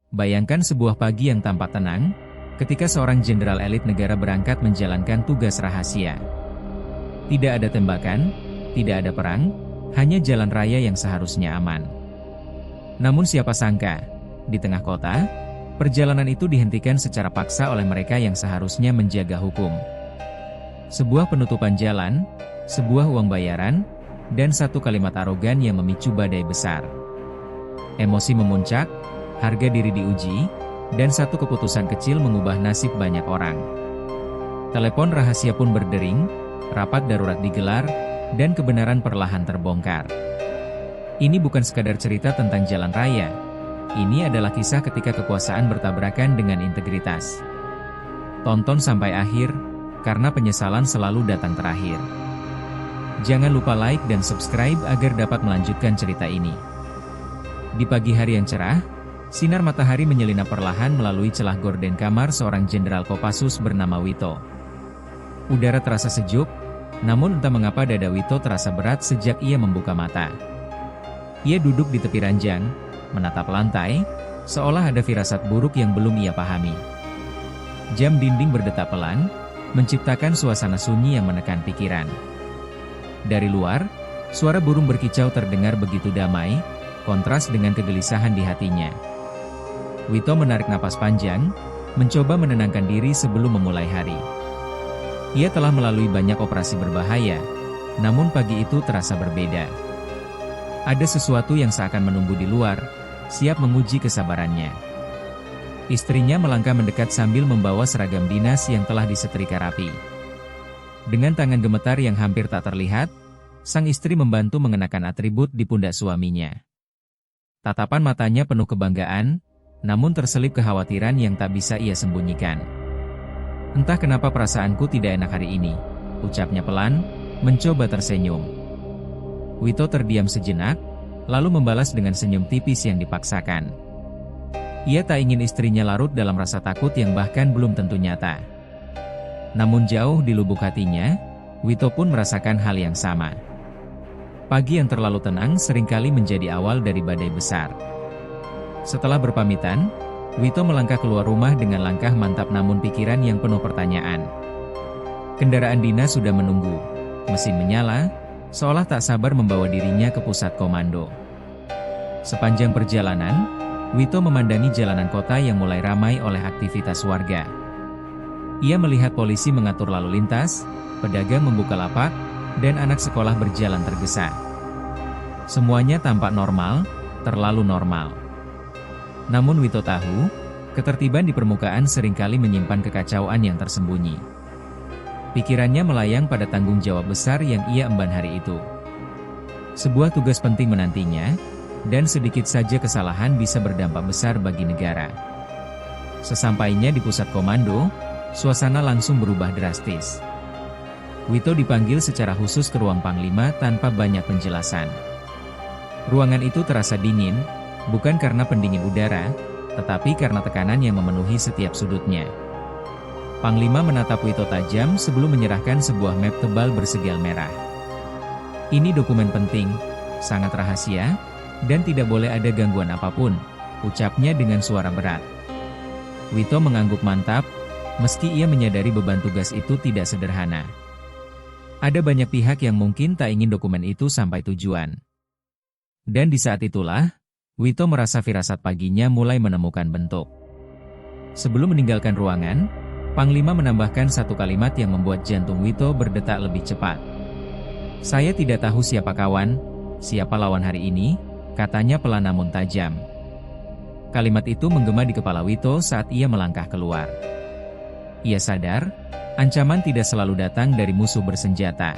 Bayangkan sebuah pagi yang tampak tenang, ketika seorang jenderal elit negara berangkat menjalankan tugas rahasia. Tidak ada tembakan, tidak ada perang, hanya jalan raya yang seharusnya aman. Namun siapa sangka, di tengah kota, perjalanan itu dihentikan secara paksa oleh mereka yang seharusnya menjaga hukum. Sebuah penutupan jalan, sebuah uang bayaran, dan satu kalimat arogan yang memicu badai besar. Emosi memuncak, harga diri diuji, dan satu keputusan kecil mengubah nasib banyak orang. Telepon rahasia pun berdering, rapat darurat digelar, dan kebenaran perlahan terbongkar. Ini bukan sekadar cerita tentang jalan raya. Ini adalah kisah ketika kekuasaan bertabrakan dengan integritas. Tonton sampai akhir, karena penyesalan selalu datang terakhir. Jangan lupa like dan subscribe agar dapat melanjutkan cerita ini. Di pagi hari yang cerah, sinar matahari menyelinap perlahan melalui celah gorden kamar seorang jenderal Kopassus bernama Wito. Udara terasa sejuk, namun entah mengapa dada Wito terasa berat sejak ia membuka mata. Ia duduk di tepi ranjang, menatap lantai, seolah ada firasat buruk yang belum ia pahami. Jam dinding berdetak pelan, menciptakan suasana sunyi yang menekan pikiran. Dari luar, suara burung berkicau terdengar begitu damai, kontras dengan kegelisahan di hatinya. Wito menarik napas panjang, mencoba menenangkan diri sebelum memulai hari. Ia telah melalui banyak operasi berbahaya, namun pagi itu terasa berbeda. Ada sesuatu yang seakan menunggu di luar, siap menguji kesabarannya. Istrinya melangkah mendekat sambil membawa seragam dinas yang telah disetrika rapi. Dengan tangan gemetar yang hampir tak terlihat, sang istri membantu mengenakan atribut di pundak suaminya. Tatapan matanya penuh kebanggaan, namun terselip kekhawatiran yang tak bisa ia sembunyikan. "Entah kenapa perasaanku tidak enak hari ini," ucapnya pelan, mencoba tersenyum. Wito terdiam sejenak, lalu membalas dengan senyum tipis yang dipaksakan. Ia tak ingin istrinya larut dalam rasa takut yang bahkan belum tentu nyata. Namun jauh di lubuk hatinya, Wito pun merasakan hal yang sama. Pagi yang terlalu tenang seringkali menjadi awal dari badai besar. Setelah berpamitan, Wito melangkah keluar rumah dengan langkah mantap namun pikiran yang penuh pertanyaan. Kendaraan dinas sudah menunggu, mesin menyala, seolah tak sabar membawa dirinya ke pusat komando. Sepanjang perjalanan, Wito memandangi jalanan kota yang mulai ramai oleh aktivitas warga. Ia melihat polisi mengatur lalu lintas, pedagang membuka lapak, dan anak sekolah berjalan tergesa. Semuanya tampak normal, terlalu normal. Namun Wito tahu, ketertiban di permukaan seringkali menyimpan kekacauan yang tersembunyi. Pikirannya melayang pada tanggung jawab besar yang ia emban hari itu. Sebuah tugas penting menantinya, dan sedikit saja kesalahan bisa berdampak besar bagi negara. Sesampainya di pusat komando, suasana langsung berubah drastis. Wito dipanggil secara khusus ke ruang Panglima tanpa banyak penjelasan. Ruangan itu terasa dingin, bukan karena pendingin udara, tetapi karena tekanan yang memenuhi setiap sudutnya. Panglima menatap Wito tajam sebelum menyerahkan sebuah map tebal bersegel merah. "Ini dokumen penting, sangat rahasia, dan tidak boleh ada gangguan apapun," ucapnya dengan suara berat. Wito mengangguk mantap, meski ia menyadari beban tugas itu tidak sederhana. Ada banyak pihak yang mungkin tak ingin dokumen itu sampai tujuan. Dan di saat itulah, Wito merasa firasat paginya mulai menemukan bentuk. Sebelum meninggalkan ruangan, Panglima menambahkan satu kalimat yang membuat jantung Wito berdetak lebih cepat. "Saya tidak tahu siapa kawan, siapa lawan hari ini," katanya pelan namun tajam. Kalimat itu menggema di kepala Wito saat ia melangkah keluar. Ia sadar, ancaman tidak selalu datang dari musuh bersenjata.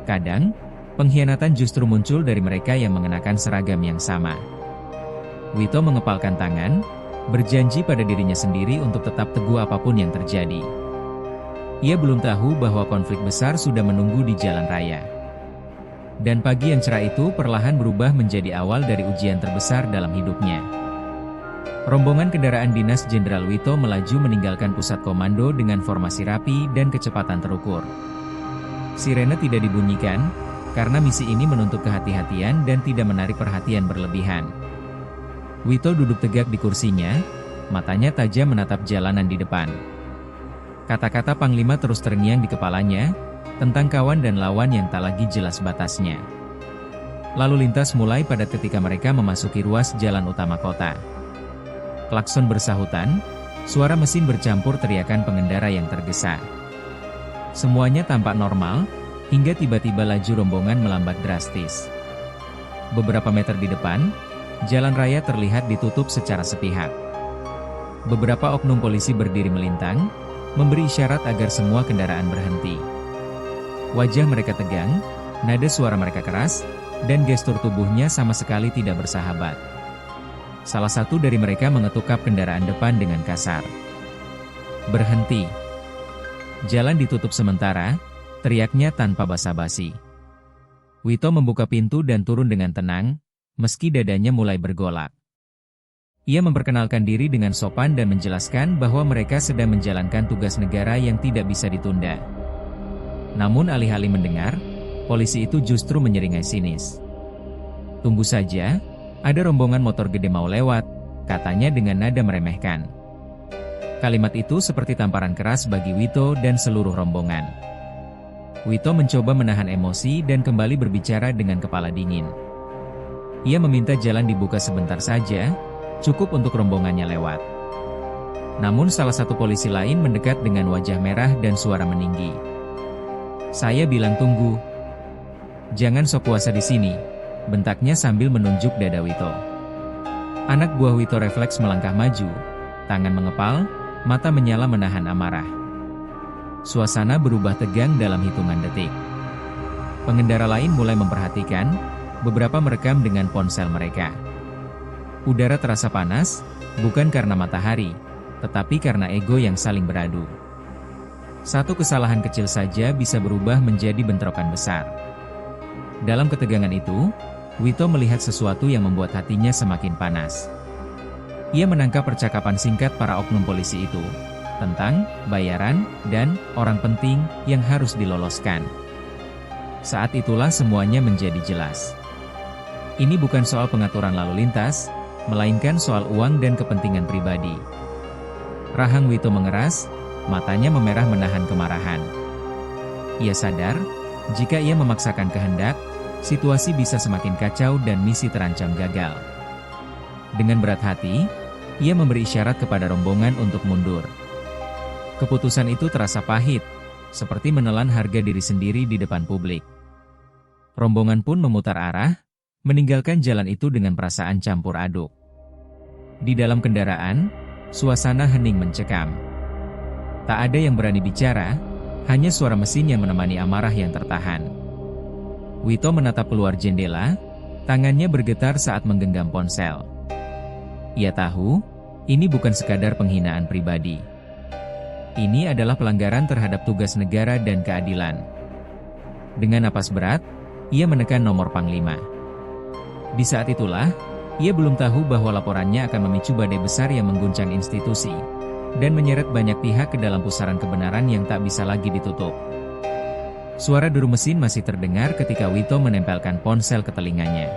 Kadang, pengkhianatan justru muncul dari mereka yang mengenakan seragam yang sama. Wito mengepalkan tangan, berjanji pada dirinya sendiri untuk tetap teguh apapun yang terjadi. Ia belum tahu bahwa konflik besar sudah menunggu di jalan raya. Dan pagi yang cerah itu perlahan berubah menjadi awal dari ujian terbesar dalam hidupnya. Rombongan kendaraan dinas Jenderal Wito melaju meninggalkan pusat komando dengan formasi rapi dan kecepatan terukur. Sirene tidak dibunyikan, karena misi ini menuntut kehati-hatian dan tidak menarik perhatian berlebihan. Wito duduk tegak di kursinya, matanya tajam menatap jalanan di depan. Kata-kata Panglima terus terngiang di kepalanya, tentang kawan dan lawan yang tak lagi jelas batasnya. Lalu lintas mulai padat ketika mereka memasuki ruas jalan utama kota. Klakson bersahutan, suara mesin bercampur teriakan pengendara yang tergesa. Semuanya tampak normal, hingga tiba-tiba laju rombongan melambat drastis. Beberapa meter di depan, jalan raya terlihat ditutup secara sepihak. Beberapa oknum polisi berdiri melintang, memberi isyarat agar semua kendaraan berhenti. Wajah mereka tegang, nada suara mereka keras, dan gestur tubuhnya sama sekali tidak bersahabat. Salah satu dari mereka mengetuk kap kendaraan depan dengan kasar. "Berhenti." Jalan ditutup sementara, teriaknya tanpa basa-basi. Wito membuka pintu dan turun dengan tenang, meski dadanya mulai bergolak. Ia memperkenalkan diri dengan sopan dan menjelaskan bahwa mereka sedang menjalankan tugas negara yang tidak bisa ditunda. Namun alih-alih mendengar, polisi itu justru menyeringai sinis. "Tunggu saja, ada rombongan motor gede mau lewat," katanya dengan nada meremehkan. Kalimat itu seperti tamparan keras bagi Wito dan seluruh rombongan. Wito mencoba menahan emosi dan kembali berbicara dengan kepala dingin. Ia meminta jalan dibuka sebentar saja, cukup untuk rombongannya lewat. Namun salah satu polisi lain mendekat dengan wajah merah dan suara meninggi. "Saya bilang tunggu. Jangan sok kuasa di sini," bentaknya sambil menunjuk dada Wito. Anak buah Wito refleks melangkah maju, tangan mengepal, mata menyala menahan amarah. Suasana berubah tegang dalam hitungan detik. Pengendara lain mulai memperhatikan, beberapa merekam dengan ponsel mereka. Udara terasa panas, bukan karena matahari, tetapi karena ego yang saling beradu. Satu kesalahan kecil saja bisa berubah menjadi bentrokan besar. Dalam ketegangan itu, Wito melihat sesuatu yang membuat hatinya semakin panas. Ia menangkap percakapan singkat para oknum polisi itu, tentang bayaran dan orang penting yang harus diloloskan. Saat itulah semuanya menjadi jelas. Ini bukan soal pengaturan lalu lintas, melainkan soal uang dan kepentingan pribadi. Rahang Wito mengeras, matanya memerah menahan kemarahan. Ia sadar, jika ia memaksakan kehendak, situasi bisa semakin kacau dan misi terancam gagal. Dengan berat hati, ia memberi isyarat kepada rombongan untuk mundur. Keputusan itu terasa pahit, seperti menelan harga diri sendiri di depan publik. Rombongan pun memutar arah, meninggalkan jalan itu dengan perasaan campur aduk. Di dalam kendaraan, suasana hening mencekam. Tak ada yang berani bicara, hanya suara mesin yang menemani amarah yang tertahan. Wito menatap keluar jendela, tangannya bergetar saat menggenggam ponsel. Ia tahu, ini bukan sekadar penghinaan pribadi. Ini adalah pelanggaran terhadap tugas negara dan keadilan. Dengan napas berat, ia menekan nomor Panglima. Di saat itulah, ia belum tahu bahwa laporannya akan memicu badai besar yang mengguncang institusi, dan menyeret banyak pihak ke dalam pusaran kebenaran yang tak bisa lagi ditutup. Suara deru mesin masih terdengar ketika Wito menempelkan ponsel ke telinganya.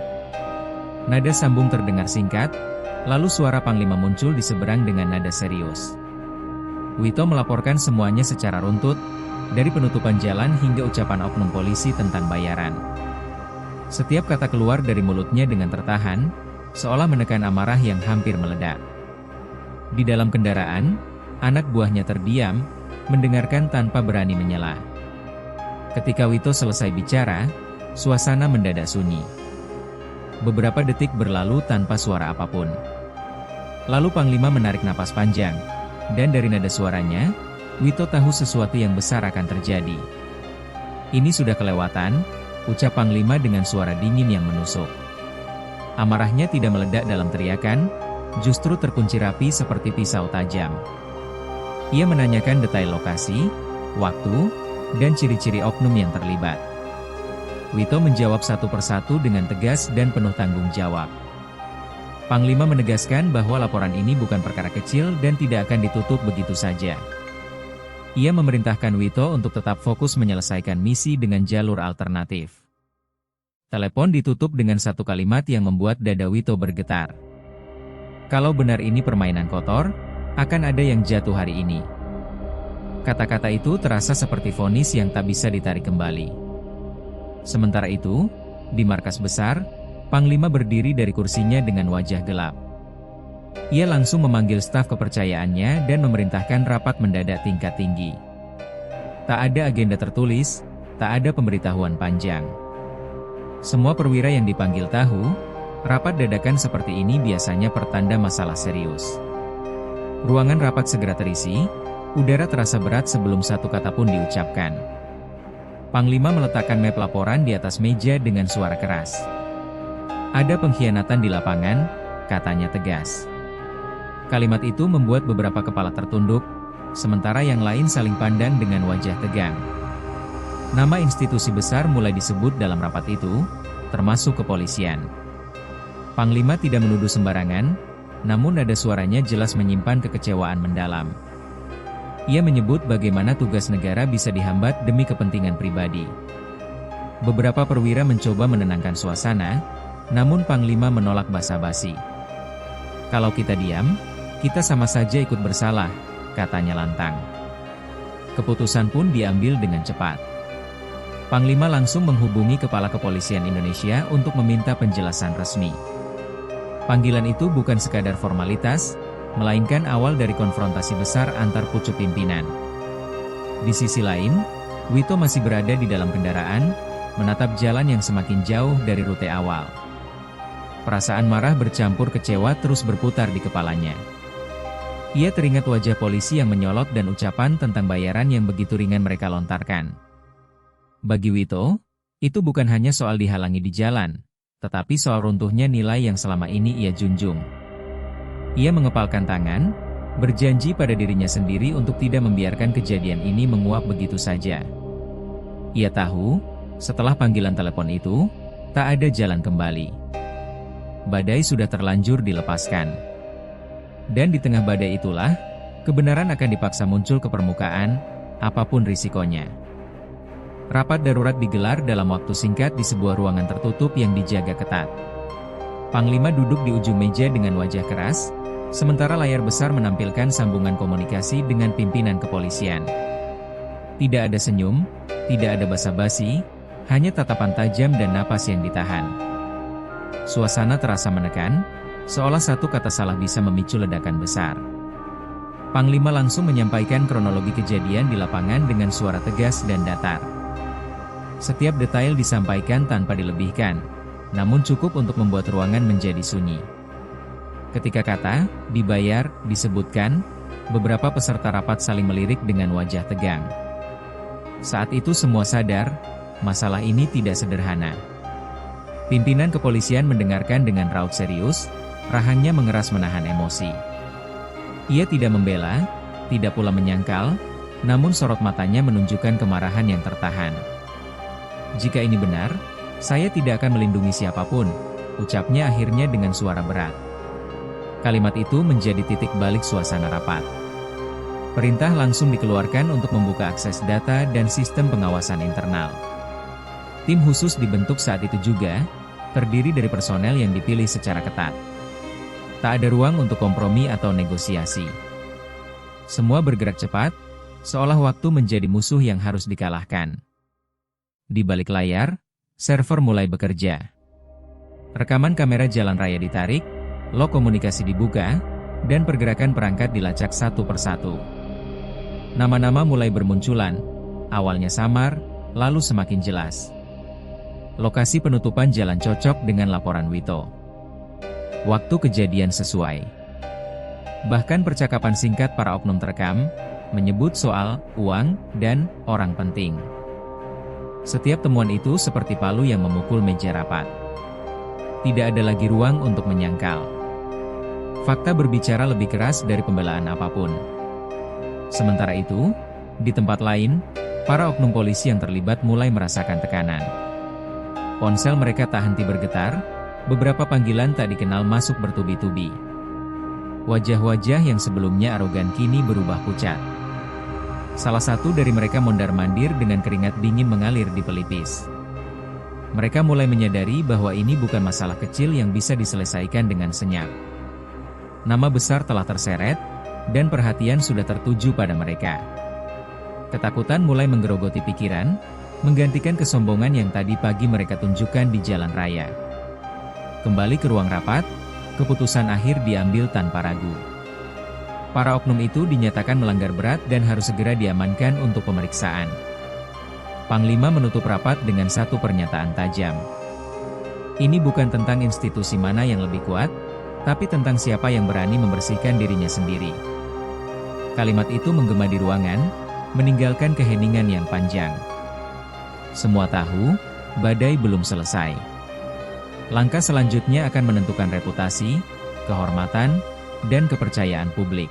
Nada sambung terdengar singkat, lalu suara Panglima muncul di seberang dengan nada serius. Wito melaporkan semuanya secara runtut, dari penutupan jalan hingga ucapan oknum polisi tentang bayaran. Setiap kata keluar dari mulutnya dengan tertahan, seolah menekan amarah yang hampir meledak. Di dalam kendaraan, anak buahnya terdiam, mendengarkan tanpa berani menyela. Ketika Wito selesai bicara, suasana mendadak sunyi. Beberapa detik berlalu tanpa suara apapun. Lalu Panglima menarik napas panjang, dan dari nada suaranya, Wito tahu sesuatu yang besar akan terjadi. "Ini sudah kelewatan," ucap Panglima dengan suara dingin yang menusuk. Amarahnya tidak meledak dalam teriakan, justru terkunci rapi seperti pisau tajam. Ia menanyakan detail lokasi, waktu, dan ciri-ciri oknum yang terlibat. Wito menjawab satu persatu dengan tegas dan penuh tanggung jawab. Panglima menegaskan bahwa laporan ini bukan perkara kecil dan tidak akan ditutup begitu saja. Ia memerintahkan Wito untuk tetap fokus menyelesaikan misi dengan jalur alternatif. Telepon ditutup dengan satu kalimat yang membuat dada Wito bergetar. Kalau benar ini permainan kotor, akan ada yang jatuh hari ini. Kata-kata itu terasa seperti vonis yang tak bisa ditarik kembali. Sementara itu, di markas besar, Panglima berdiri dari kursinya dengan wajah gelap. Ia langsung memanggil staf kepercayaannya dan memerintahkan rapat mendadak tingkat tinggi. Tak ada agenda tertulis, tak ada pemberitahuan panjang. Semua perwira yang dipanggil tahu, rapat dadakan seperti ini biasanya pertanda masalah serius. Ruangan rapat segera terisi, udara terasa berat sebelum satu kata pun diucapkan. Panglima meletakkan map laporan di atas meja dengan suara keras. Ada pengkhianatan di lapangan, katanya tegas. Kalimat itu membuat beberapa kepala tertunduk, sementara yang lain saling pandang dengan wajah tegang. Nama institusi besar mulai disebut dalam rapat itu, termasuk kepolisian. Panglima tidak menuduh sembarangan, namun nada suaranya jelas menyimpan kekecewaan mendalam. Ia menyebut bagaimana tugas negara bisa dihambat demi kepentingan pribadi. Beberapa perwira mencoba menenangkan suasana, namun Panglima menolak basa-basi. Kalau kita diam, kita sama saja ikut bersalah, katanya lantang. Keputusan pun diambil dengan cepat. Panglima langsung menghubungi Kepala Kepolisian Indonesia untuk meminta penjelasan resmi. Panggilan itu bukan sekadar formalitas, melainkan awal dari konfrontasi besar antar pucuk pimpinan. Di sisi lain, Wito masih berada di dalam kendaraan, menatap jalan yang semakin jauh dari rute awal. Perasaan marah bercampur kecewa terus berputar di kepalanya. Ia teringat wajah polisi yang menyolot dan ucapan tentang bayaran yang begitu ringan mereka lontarkan. Bagi Wito, itu bukan hanya soal dihalangi di jalan, tetapi soal runtuhnya nilai yang selama ini ia junjung. Ia mengepalkan tangan, berjanji pada dirinya sendiri untuk tidak membiarkan kejadian ini menguap begitu saja. Ia tahu, setelah panggilan telepon itu, tak ada jalan kembali. Badai sudah terlanjur dilepaskan. Dan di tengah badai itulah, kebenaran akan dipaksa muncul ke permukaan, apapun risikonya. Rapat darurat digelar dalam waktu singkat di sebuah ruangan tertutup yang dijaga ketat. Panglima duduk di ujung meja dengan wajah keras, sementara layar besar menampilkan sambungan komunikasi dengan pimpinan kepolisian. Tidak ada senyum, tidak ada basa-basi, hanya tatapan tajam dan napas yang ditahan. Suasana terasa menekan, seolah satu kata salah bisa memicu ledakan besar. Panglima langsung menyampaikan kronologi kejadian di lapangan dengan suara tegas dan datar. Setiap detail disampaikan tanpa dilebihkan, namun cukup untuk membuat ruangan menjadi sunyi. Ketika kata dibayar disebutkan, beberapa peserta rapat saling melirik dengan wajah tegang. Saat itu semua sadar, masalah ini tidak sederhana. Pimpinan kepolisian mendengarkan dengan raut serius, rahangnya mengeras menahan emosi. Ia tidak membela, tidak pula menyangkal, namun sorot matanya menunjukkan kemarahan yang tertahan. Jika ini benar, saya tidak akan melindungi siapapun, ucapnya akhirnya dengan suara berat. Kalimat itu menjadi titik balik suasana rapat. Perintah langsung dikeluarkan untuk membuka akses data dan sistem pengawasan internal. Tim khusus dibentuk saat itu juga, terdiri dari personel yang dipilih secara ketat. Tak ada ruang untuk kompromi atau negosiasi. Semua bergerak cepat, seolah waktu menjadi musuh yang harus dikalahkan. Di balik layar, server mulai bekerja. Rekaman kamera jalan raya ditarik, log komunikasi dibuka, dan pergerakan perangkat dilacak satu persatu. Nama-nama mulai bermunculan, awalnya samar, lalu semakin jelas. Lokasi penutupan jalan cocok dengan laporan Wito. Waktu kejadian sesuai. Bahkan percakapan singkat para oknum terekam, menyebut soal uang dan orang penting. Setiap temuan itu seperti palu yang memukul meja rapat. Tidak ada lagi ruang untuk menyangkal. Fakta berbicara lebih keras dari pembelaan apapun. Sementara itu, di tempat lain, para oknum polisi yang terlibat mulai merasakan tekanan. Ponsel mereka tak henti bergetar, beberapa panggilan tak dikenal masuk bertubi-tubi. Wajah-wajah yang sebelumnya arogan kini berubah pucat. Salah satu dari mereka mondar-mandir dengan keringat dingin mengalir di pelipis. Mereka mulai menyadari bahwa ini bukan masalah kecil yang bisa diselesaikan dengan senyap. Nama besar telah terseret, dan perhatian sudah tertuju pada mereka. Ketakutan mulai menggerogoti pikiran, menggantikan kesombongan yang tadi pagi mereka tunjukkan di jalan raya. Kembali ke ruang rapat, keputusan akhir diambil tanpa ragu. Para oknum itu dinyatakan melanggar berat dan harus segera diamankan untuk pemeriksaan. Panglima menutup rapat dengan satu pernyataan tajam. Ini bukan tentang institusi mana yang lebih kuat, tapi tentang siapa yang berani membersihkan dirinya sendiri. Kalimat itu menggema di ruangan, meninggalkan keheningan yang panjang. Semua tahu, badai belum selesai. Langkah selanjutnya akan menentukan reputasi, kehormatan, dan kepercayaan publik.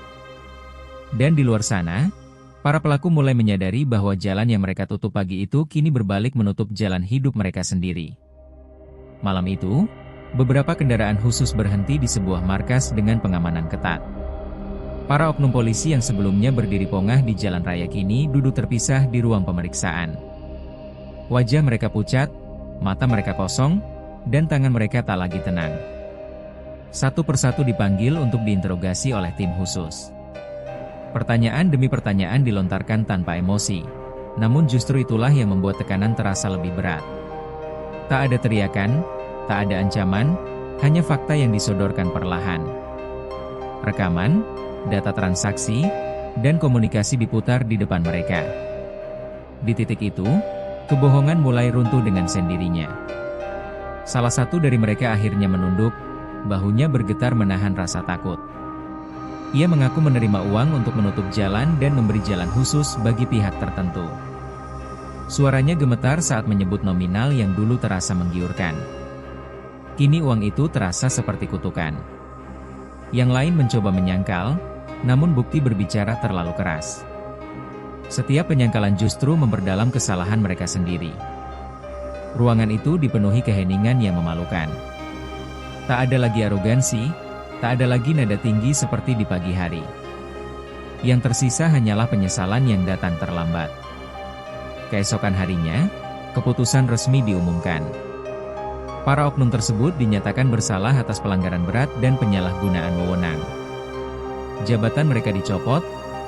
Dan di luar sana, para pelaku mulai menyadari bahwa jalan yang mereka tutup pagi itu kini berbalik menutup jalan hidup mereka sendiri. Malam itu, beberapa kendaraan khusus berhenti di sebuah markas dengan pengamanan ketat. Para oknum polisi yang sebelumnya berdiri pongah di jalan raya kini duduk terpisah di ruang pemeriksaan. Wajah mereka pucat, mata mereka kosong, dan tangan mereka tak lagi tenang. Satu persatu dipanggil untuk diinterogasi oleh tim khusus. Pertanyaan demi pertanyaan dilontarkan tanpa emosi, namun justru itulah yang membuat tekanan terasa lebih berat. Tak ada teriakan, tak ada ancaman, hanya fakta yang disodorkan perlahan. Rekaman, data transaksi, dan komunikasi diputar di depan mereka. Di titik itu, kebohongan mulai runtuh dengan sendirinya. Salah satu dari mereka akhirnya menunduk, bahunya bergetar menahan rasa takut. Ia mengaku menerima uang untuk menutup jalan dan memberi jalan khusus bagi pihak tertentu. Suaranya gemetar saat menyebut nominal yang dulu terasa menggiurkan. Kini uang itu terasa seperti kutukan. Yang lain mencoba menyangkal, namun bukti berbicara terlalu keras. Setiap penyangkalan justru memperdalam kesalahan mereka sendiri. Ruangan itu dipenuhi keheningan yang memalukan. Tak ada lagi arogansi, tak ada lagi nada tinggi seperti di pagi hari. Yang tersisa hanyalah penyesalan yang datang terlambat. Keesokan harinya, keputusan resmi diumumkan. Para oknum tersebut dinyatakan bersalah atas pelanggaran berat dan penyalahgunaan wewenang. Jabatan mereka dicopot,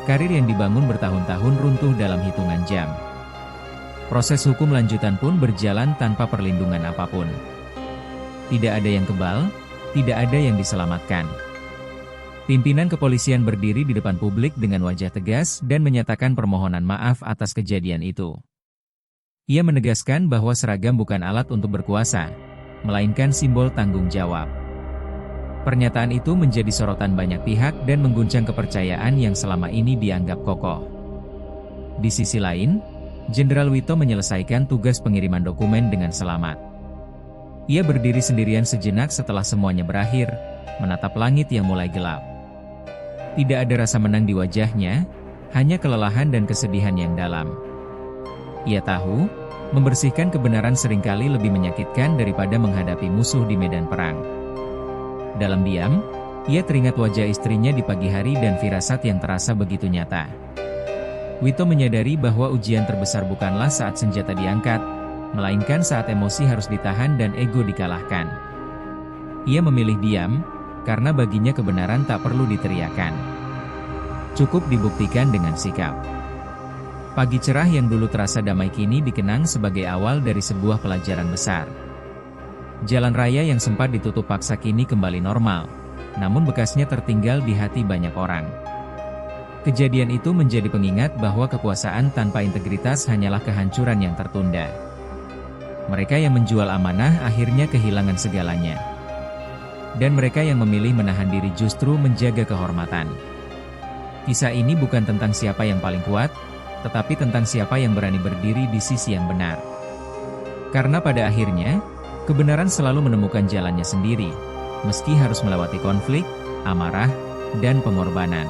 karir yang dibangun bertahun-tahun runtuh dalam hitungan jam. Proses hukum lanjutan pun berjalan tanpa perlindungan apapun. Tidak ada yang kebal, tidak ada yang diselamatkan. Pimpinan kepolisian berdiri di depan publik dengan wajah tegas dan menyatakan permohonan maaf atas kejadian itu. Ia menegaskan bahwa seragam bukan alat untuk berkuasa, melainkan simbol tanggung jawab. Pernyataan itu menjadi sorotan banyak pihak dan mengguncang kepercayaan yang selama ini dianggap kokoh. Di sisi lain, Jenderal Wito menyelesaikan tugas pengiriman dokumen dengan selamat. Ia berdiri sendirian sejenak setelah semuanya berakhir, menatap langit yang mulai gelap. Tidak ada rasa menang di wajahnya, hanya kelelahan dan kesedihan yang dalam. Ia tahu, membersihkan kebenaran seringkali lebih menyakitkan daripada menghadapi musuh di medan perang. Dalam diam, ia teringat wajah istrinya di pagi hari dan firasat yang terasa begitu nyata. Wito menyadari bahwa ujian terbesar bukanlah saat senjata diangkat, melainkan saat emosi harus ditahan dan ego dikalahkan. Ia memilih diam, karena baginya kebenaran tak perlu diteriakan. Cukup dibuktikan dengan sikap. Pagi cerah yang dulu terasa damai kini dikenang sebagai awal dari sebuah pelajaran besar. Jalan raya yang sempat ditutup paksa kini kembali normal, namun bekasnya tertinggal di hati banyak orang. Kejadian itu menjadi pengingat bahwa kekuasaan tanpa integritas hanyalah kehancuran yang tertunda. Mereka yang menjual amanah akhirnya kehilangan segalanya. Dan mereka yang memilih menahan diri justru menjaga kehormatan. Kisah ini bukan tentang siapa yang paling kuat, tetapi tentang siapa yang berani berdiri di sisi yang benar. Karena pada akhirnya, kebenaran selalu menemukan jalannya sendiri, meski harus melewati konflik, amarah, dan pengorbanan.